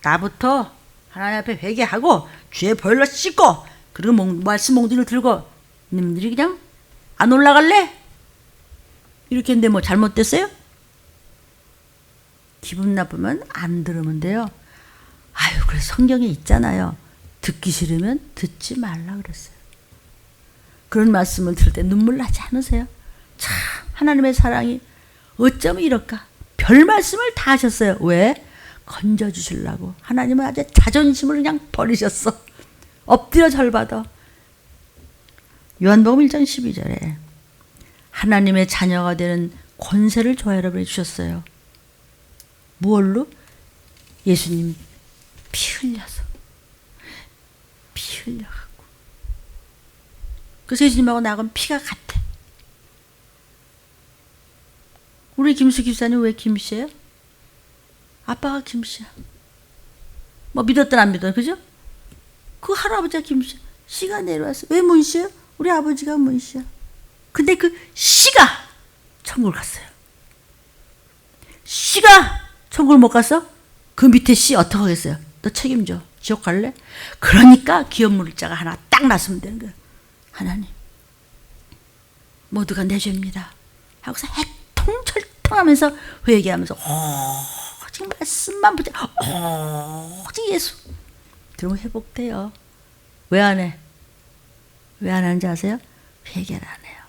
나부터 하나님 앞에 회개하고 주의 보혈로 씻고 그리고 말씀 몽둥이를 들고 님들이 그냥 안 올라갈래? 이렇게 했는데 뭐 잘못됐어요? 기분 나쁘면 안 들으면 돼요. 그래서 성경에 있잖아요. 듣기 싫으면 듣지 말라 그랬어요. 그런 말씀을 들을 때 눈물 나지 않으세요? 참 하나님의 사랑이 어쩌면 이럴까? 별 말씀을 다 하셨어요. 왜? 건져주시려고. 하나님은 아주 자존심을 그냥 버리셨어. 엎드려 절받아. 요한복음 1장 12절에 하나님의 자녀가 되는 권세를 저와 여러분에게 주셨어요. 무얼로? 예수님 피 흘려서. 피 흘려갖고. 그래서 예수님하고 나하고는 피가 같아. 우리 김수 집사님 왜 김씨예요? 아빠가 김씨야. 뭐 믿었든 안 믿었든, 그죠? 그 할아버지가 김씨. 씨가 내려왔어. 왜 문씨예요? 우리 아버지가 문씨야. 근데 그 씨가 천국을 갔어요. 씨가 천국을 못 갔어? 그 밑에 씨 어떻게 하겠어요? 너 책임져. 지옥 갈래? 그러니까 기업 물자가 하나 딱 났으면 되는 거예요. 하나님, 모두가 내 죄입니다. 하고서 해통철통하면서 회개하면서 오직 말씀만 붙여. 오직 예수. 그러면 회복돼요. 왜 안 해? 왜 안 하는지 아세요? 회개를 안 해요.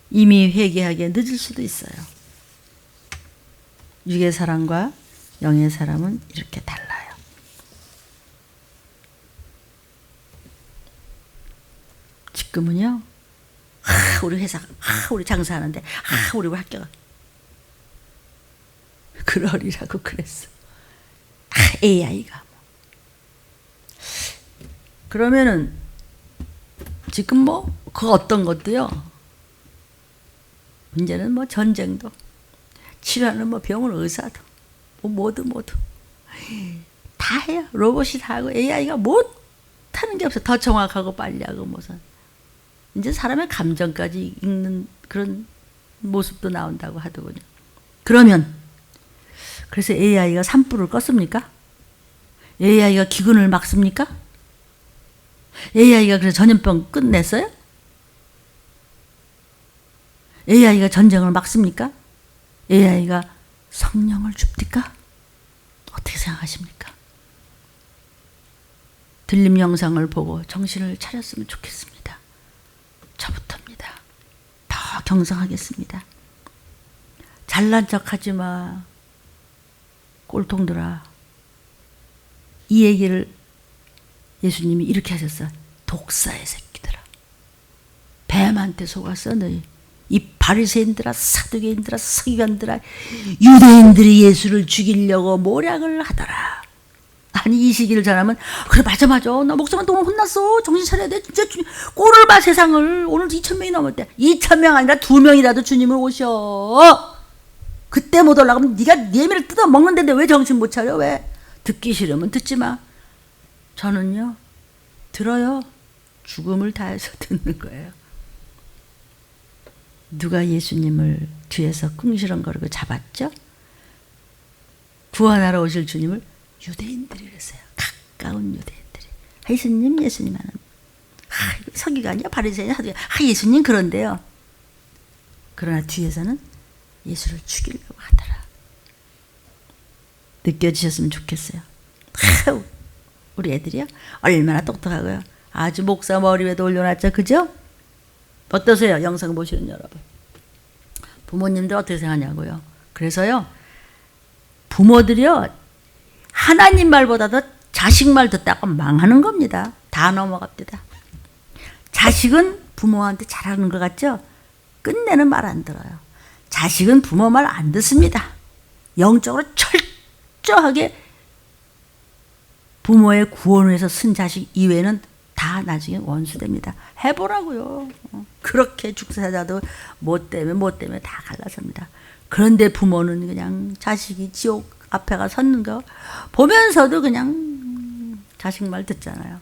이미 회개하기에 늦을 수도 있어요. 육의 사람과 영의 사람은 이렇게 달라요. 지금은요, 우리 회사, 우리 장사하는데, 우리 학교가 그러리라고 그랬어. AI가 뭐. 그러면은 지금 뭐 그 어떤 것도요. 문제는 뭐 전쟁도, 치료하는 뭐 병원 의사도, 뭐 모두 다 해요. 로봇이 다 하고 AI가 못하는 게 없어. 더 정확하고 빨리 하고 무슨. 이제 사람의 감정까지 읽는 그런 모습도 나온다고 하더군요. 그러면 그래서 AI가 산불을 껐습니까? AI가 기근을 막습니까? AI가 그래서 전염병 끝냈어요? AI가 전쟁을 막습니까? AI가 성령을 줍니까? 어떻게 생각하십니까? 들림 영상을 보고 정신을 차렸으면 좋겠습니다. 저부터입니다. 더 경성하겠습니다. 잘난 척하지 마. 꼴통들아. 이 얘기를 예수님이 이렇게 하셨어요. 독사의 새끼들아. 뱀한테 속았어 너희. 이 바리새인들아, 사두개인들아, 서기관들아, 유대인들이 예수를 죽이려고 모략을 하더라. 아니 이 시기를 전하면 그래 맞아 나 목사한테 오늘 혼났어. 정신 차려야 돼. 진짜 꼴을 봐 세상을. 오늘 2,000명이 넘었대. 2,000명 아니라 2명이라도 주님을 오셔. 그때 못 올라가면 네가 예미를 뜯어 먹는데 왜 정신 못 차려? 왜? 듣기 싫으면 듣지 마. 저는요 들어요. 죽음을 다해서 듣는 거예요. 누가 예수님을 뒤에서 궁시렁거리고 잡았죠? 구원하러 오실 주님을 유대인들이 그랬어요. 가까운 유대인들이. 예수님 하는. 서기관이야 바리새인이야. 예수님 그런데요. 그러나 뒤에서는 예수를 죽이려고 하더라. 느껴지셨으면 좋겠어요. 우리 애들이요. 얼마나 똑똑하고요. 아주 목사 머리 위에도 올려놨죠. 그죠? 어떠세요? 영상 보시는 여러분. 부모님들 어떻게 생각하냐고요. 그래서요. 부모들이요. 하나님 말보다도 자식 말 듣다가 망하는 겁니다. 다 넘어갑니다. 자식은 부모한테 잘하는 것 같죠? 끝내는 말 안 들어요. 자식은 부모 말 안 듣습니다. 영적으로 철저하게 부모의 구원을 위해서 쓴 자식 이외에는 다 나중에 원수됩니다. 해보라고요. 그렇게 죽사자도 뭐 때문에 다 갈라섭니다. 그런데 부모는 그냥 자식이 지옥 앞에 가 섰는 거 보면서도 그냥 자식 말 듣잖아요.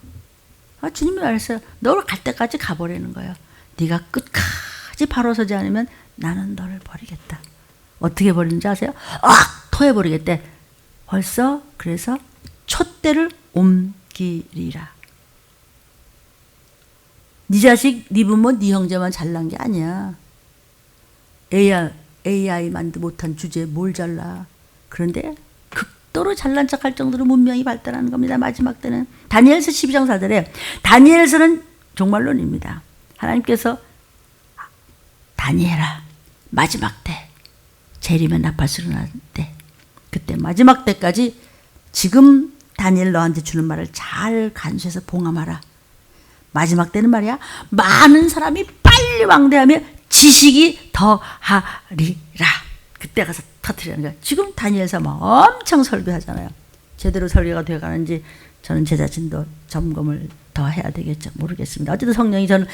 주님이 말했어요. 너를 갈 때까지 가버리는 거예요. 네가 끝까지 바로 서지 않으면 나는 너를 버리겠다. 어떻게 버리는지 아세요? 토해버리겠대. 벌써 그래서 촛대를 옮기리라. 네 자식, 네 부모, 네 형제만 잘난 게 아니야. AI만도 못한 주제에 뭘 잘라. 그런데 극도로 정도로 잘난 척할 정도로 문명이 발달하는 겁니다. 마지막 때는. 다니엘서 12장 4절에 다니엘서는 종말론입니다. 하나님께서 다니엘아 마지막 때 재림의 나팔소리 날 때 그때 마지막 때까지 지금 다니엘 너한테 주는 말을 잘 간수해서 봉함하라. 마지막 때는 말이야 많은 사람이 빨리 왕래하며 지식이 더하리라. 그때 가서 터뜨리는 거야. 지금 다니엘서 엄청 설교하잖아요. 제대로 설교가 되어가는지 저는 제 자신도 점검을 더 해야 되겠죠. 모르겠습니다. 어쨌든 성령이 저는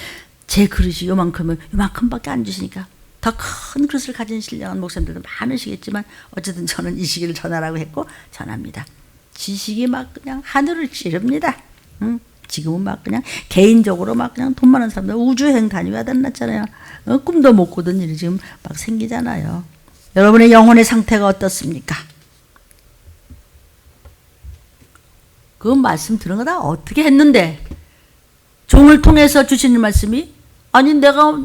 제 그릇이 요만큼밖에 안 주시니까 더 큰 그릇을 가진 신령한 목사님들도 많으시겠지만 어쨌든 저는 이 시기를 전하라고 했고 전합니다. 지식이 막 그냥 하늘을 찌릅니다. 지금은 막 그냥 개인적으로 막 그냥 돈 많은 사람들 우주여행 다니고 하다 났잖아요. 꿈도 못 꾸던 일이 지금 막 생기잖아요. 여러분의 영혼의 상태가 어떻습니까? 그 말씀 들은 거 다 어떻게 했는데 종을 통해서 주시는 말씀이 아니 내가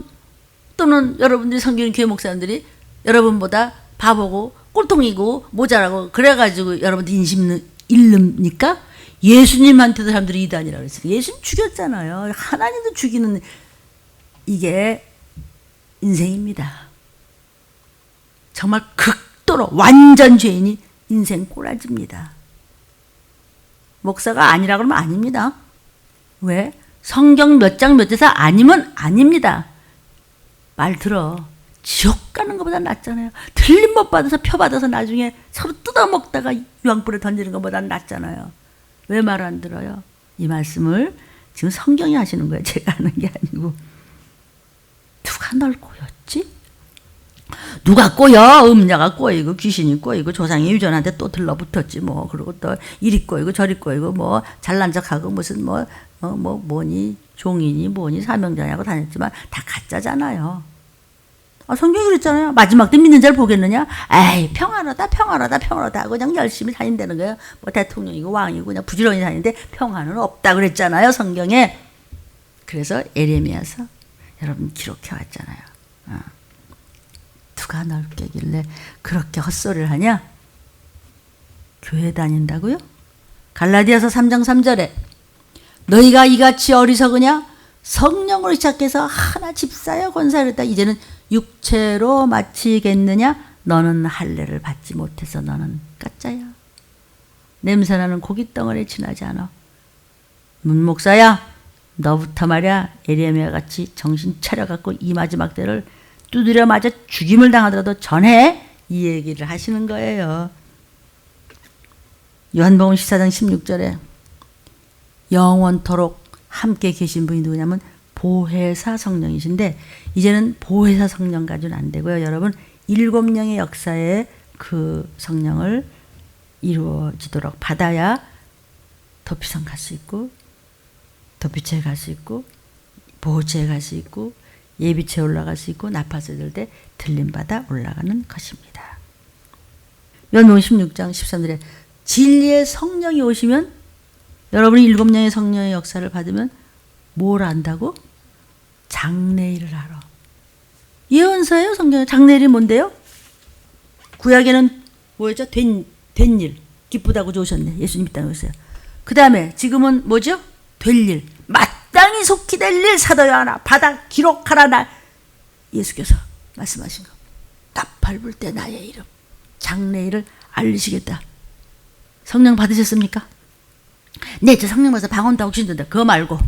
또는 여러분들이 섬기는 교회 목사님들이 여러분보다 바보고 꼴통이고 모자라고 그래가지고 여러분들 인심 잃습니까? 예수님한테도 사람들이 이단이라고 그랬어요. 예수님 죽였잖아요. 하나님도 죽이는 이게 인생입니다. 정말 극도로 완전 죄인이 인생 꼬라집니다. 목사가 아니라 그러면 아닙니다. 왜? 성경 몇 장 몇 제사 아니면 아닙니다. 말 들어. 지옥 가는 것보다 낫잖아요. 틀린 법 받아서 표 받아서 나중에 서로 뜯어먹다가 유황불에 던지는 것보다 낫잖아요. 왜 말 안 들어요? 이 말씀을 지금 성경이 하시는 거예요. 제가 하는 게 아니고. 누가 널 꼬였지? 누가 꼬여? 음녀가 꼬이고 귀신이 꼬이고 조상이 유전한테 또 들러붙었지 뭐. 그리고 또 이리 꼬이고 저리 꼬이고 뭐 잘난 척하고 무슨 뭐니 종이니 뭐니 사명자냐고 다녔지만 다 가짜잖아요. 성경이 그랬잖아요. 마지막 때 믿는 자를 보겠느냐? 에이 평안하다 하고 그냥 열심히 다닌다는 거예요. 뭐 대통령이고 왕이고 그냥 부지런히 다니는데 평안은 없다 그랬잖아요. 성경에. 그래서 에레미야서 여러분 기록해 왔잖아요. 누가 널 깨길래 그렇게 헛소리를 하냐? 교회 다닌다고요? 갈라디아서 3장 3절에 너희가 이같이 어리석으냐? 성령으로 시작해서 하나 집사여 권사였다. 이제는 육체로 마치겠느냐? 너는 할례를 받지 못해서 너는 가짜야. 냄새나는 고깃덩어리에 지나지 않아. 문목사야 너부터 말이야 에레미야 같이 정신 차려갖고 이 마지막 때를 두드려 맞아 죽임을 당하더라도 전해. 이 얘기를 하시는 거예요. 요한복음 14장 16절에 영원토록 함께 계신 분이 누구냐면 보혜사 성령이신데 이제는 보혜사 성령 가지고는 안 되고요. 여러분 7명의 역사에 그 성령을 이루어지도록 받아야 도피성 갈 수 있고 도피처에 갈 수 있고 보호처에 갈 수 있고 예비체에 올라갈 수 있고 나팔소리 들 때 들림받아 올라가는 것입니다. 요한복음 16장 13절에 진리의 성령이 오시면 여러분이 7명의 성령의 역사를 받으면 뭘 안다고? 장래일을 알아. 예언서예요. 성경에 장래일이 뭔데요? 구약에는 뭐였죠? 된 일. 기쁘다고 좋으셨네. 예수님 있다고 했어요. 그 다음에 지금은 뭐죠? 될 일. 마땅히 속히 될 일 사도야 하나 받아 기록하라 나. 예수께서 말씀하신 거. 나팔 불 때 나의 이름. 장래일을 알리시겠다. 성령 받으셨습니까? 네, 저 성령 받아서 방언도 하고 신든다. 그거 말고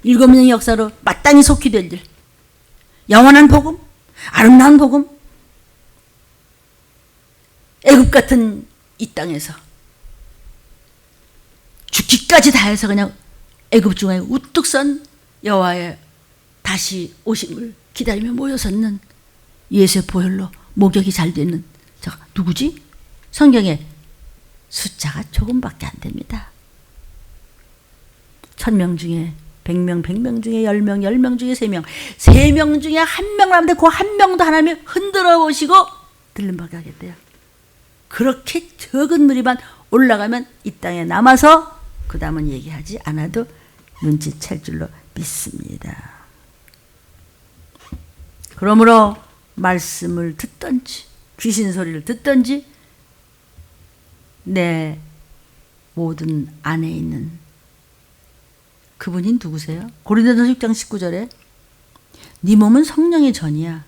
7명의 역사로 마땅히 속히 될 일. 영원한 복음, 아름다운 복음. 애굽 같은 이 땅에서 죽기까지 다해서 그냥 애굽 중에 우뚝 선 여호와의 다시 오심을 기다리며 모여섰는 예수의 보혈로 목욕이 잘 되는 저 누구지? 성경에 숫자가 조금밖에 안 됩니다. 1000명 중에 100명, 100명 중에 10명, 10명 중에 3명, 3명 중에 1명 남는데 그 1명도 하나님이 흔들어 보시고 들림받게 하겠대요. 그렇게 적은 무리만 올라가면 이 땅에 남아서 그 다음은 얘기하지 않아도 눈치챌 줄로 믿습니다. 그러므로 말씀을 듣든지 귀신 소리를 듣든지 내 모든 안에 있는 그분이 누구세요? 고린도전서 6장 19절에 네 몸은 성령의 전이야.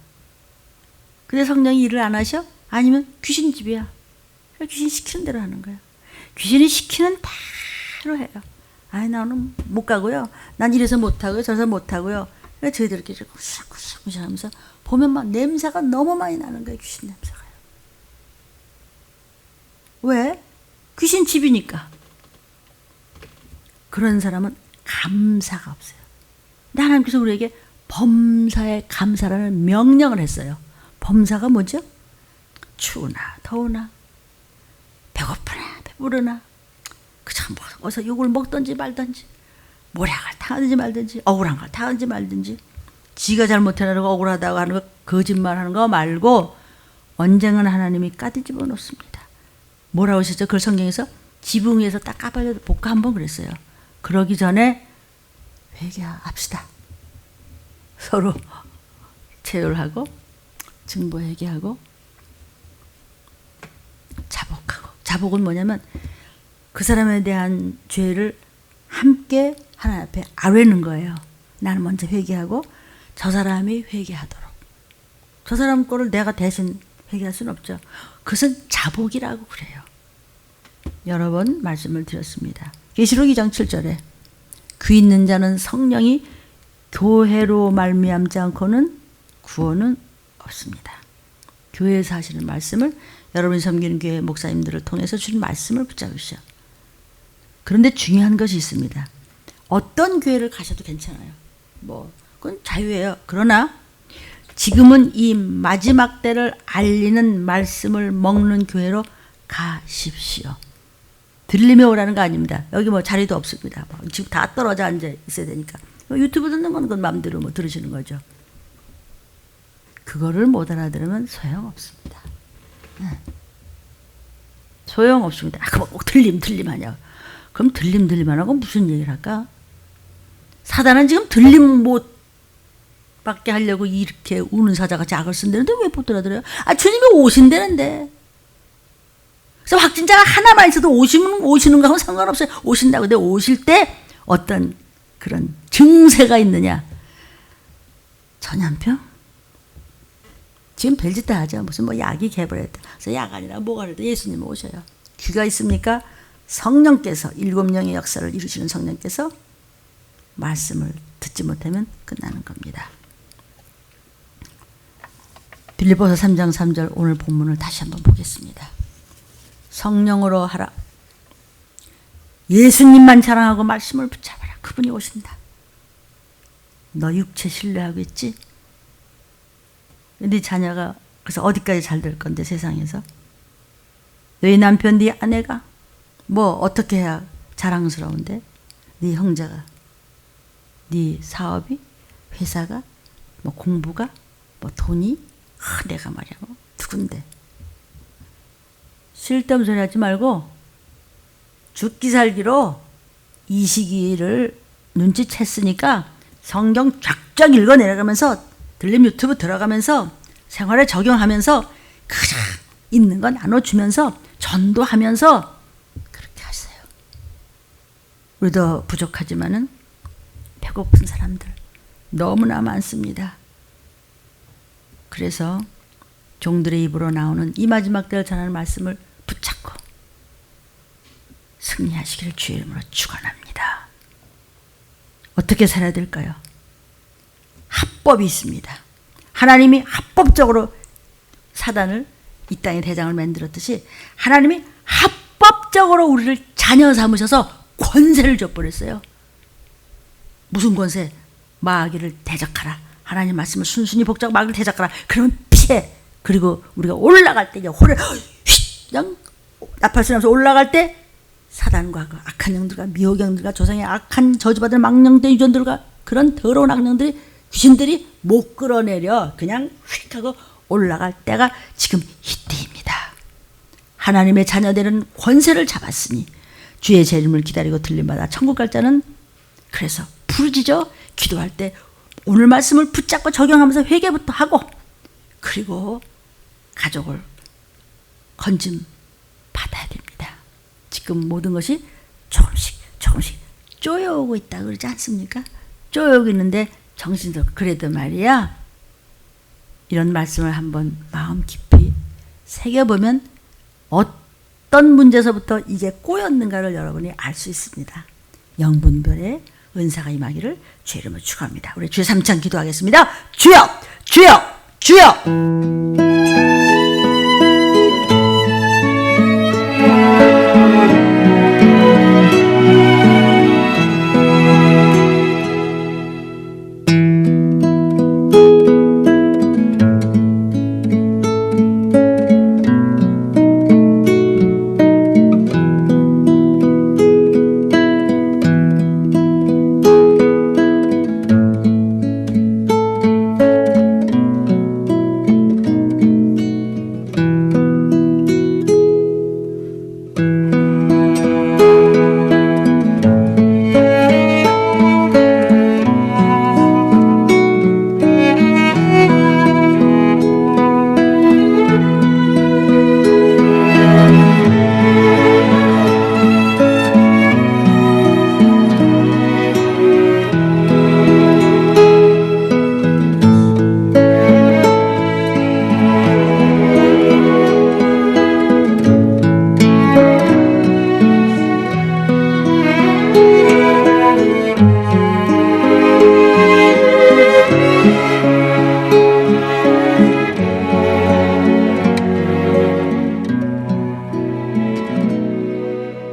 근데 성령이 일을 안 하셔? 아니면 귀신 집이야. 귀신 시키는 대로 하는 거야. 귀신이 시키는 대로 해요. 아이 나는 못 가고요. 난 이래서 못 하고요. 저래서 못 하고요. 그래서 저희들끼리 구석구석 하면서 보면 막 냄새가 너무 많이 나는 거예요. 귀신 냄새가요. 왜? 귀신 집이니까. 그런 사람은 감사가 없어요. 근데 하나님께서 우리에게 범사에 감사라는 명령을 했어요. 범사가 뭐죠? 추우나 더우나 배고프나 배부르나 그냥 어디서 욕을 먹든지 말든지 모략을 당하든지 말든지 억울한 걸 당하든지 말든지 지가 잘못해라고 억울하다고 하는 거 거짓말하는 거 말고 언젠가는 하나님이 까디 집어넣습니다. 뭐라고 하셨죠? 그 성경에서 지붕 위에서 딱 까발려 볶아 한번 그랬어요. 그러기 전에 회개합시다. 서로 체율하고 증보회개하고 자복하고. 자복은 뭐냐면 그 사람에 대한 죄를 함께 하나님 앞에 아뢰는 거예요. 나는 먼저 회개하고 저 사람이 회개하도록. 저 사람 거를 내가 대신 회개할 수는 없죠. 그것은 자복이라고 그래요. 여러 번 말씀을 드렸습니다. 계시록 2장 7절에 귀 있는 자는 성령이 교회로 말미암지 않고는 구원은 없습니다. 교회에서 하시는 말씀을 여러분이 섬기는 교회 목사님들을 통해서 주신 말씀을 붙잡으시오. 그런데 중요한 것이 있습니다. 어떤 교회를 가셔도 괜찮아요. 그건 자유예요. 그러나 지금은 이 마지막 때를 알리는 말씀을 먹는 교회로 가십시오. 들림에 오라는 거 아닙니다. 여기 자리도 없습니다. 지금 다 떨어져 앉아 있어야 되니까. 유튜브 듣는 건 마음대로 들으시는 거죠. 그거를 못 알아들으면 소용없습니다. 소용없습니다. 그럼 꼭 들림 하냐. 그럼 들림 안 하고 무슨 얘기를 할까? 사단은 지금 들림 못 받게 하려고 이렇게 우는 사자같이 악을 쓴다는데 왜 못 알아들어요? 주님이 오신다는데. 그래서 확진자가 하나만 있어도 오시는 거하고 상관없어요. 오신다고. 근데 오실 때 어떤 그런 증세가 있느냐. 전염병? 지금 별짓 다 하죠. 무슨 약이 개발했다. 그래서 약 아니라 뭐가 그래도 예수님 오셔요. 귀가 있습니까? 성령께서 7명의 역사를 이루시는 성령께서 말씀을 듣지 못하면 끝나는 겁니다. 빌립보서 3장 3절 오늘 본문을 다시 한번 보겠습니다. 성령으로 하라. 예수님만 자랑하고 말씀을 붙잡아라. 그분이 오신다. 너 육체 신뢰하겠지? 네 자녀가 그래서 어디까지 잘 될 건데 세상에서? 네 남편, 네 아내가 어떻게 해야 자랑스러운데? 네 형제가, 네 사업이, 회사가, 공부가, 돈이? 내가 말이야 누군데? 쓸데없는 소리 하지 말고 죽기 살기로 이 시기를 눈치챘으니까 성경 쫙쫙 읽어 내려가면서 들림 유튜브 들어가면서 생활에 적용하면서 그냥 있는 거 나눠주면서 전도하면서 그렇게 하세요. 우리도 부족하지만은 배고픈 사람들 너무나 많습니다. 그래서 종들의 입으로 나오는 이 마지막 때를 전하는 말씀을 붙잡고 승리하시기를 주의 이름으로 축원합니다. 어떻게 살아야 될까요? 합법이 있습니다. 하나님이 합법적으로 사단을 이 땅의 대장을 만들었듯이 하나님이 합법적으로 우리를 자녀 삼으셔서 권세를 줘버렸어요. 무슨 권세? 마귀를 대적하라. 하나님 말씀을 순순히 복잡하고 마귀를 대적하라. 그러면 피해. 그리고 우리가 올라갈 때 호를 그냥 나팔소리하면서 올라갈 때 사단과 그 악한 영들과 미혹영들과 조상의 악한 저주받은 망령된 유전들과 그런 더러운 악령들이 귀신들이 못 끌어내려 그냥 휙 하고 올라갈 때가 지금 이때입니다. 하나님의 자녀들은 권세를 잡았으니 주의 재림을 기다리고 들림받아 천국 갈 자는 그래서 부르짖어 기도할 때 오늘 말씀을 붙잡고 적용하면서 회개부터 하고 그리고 가족을 건짐 받아야 됩니다. 지금 모든 것이 조금씩 조금씩 쪼여오고 있다 그러지 않습니까? 쪼여오고 있는데 정신도 그래도 말이야. 이런 말씀을 한번 마음 깊이 새겨보면 어떤 문제서부터 이게 꼬였는가를 여러분이 알 수 있습니다. 영분별의 은사가 임하기를 주의 이름으로 축원합니다. 우리 주여 3찬 기도하겠습니다. 주여 주여 주여.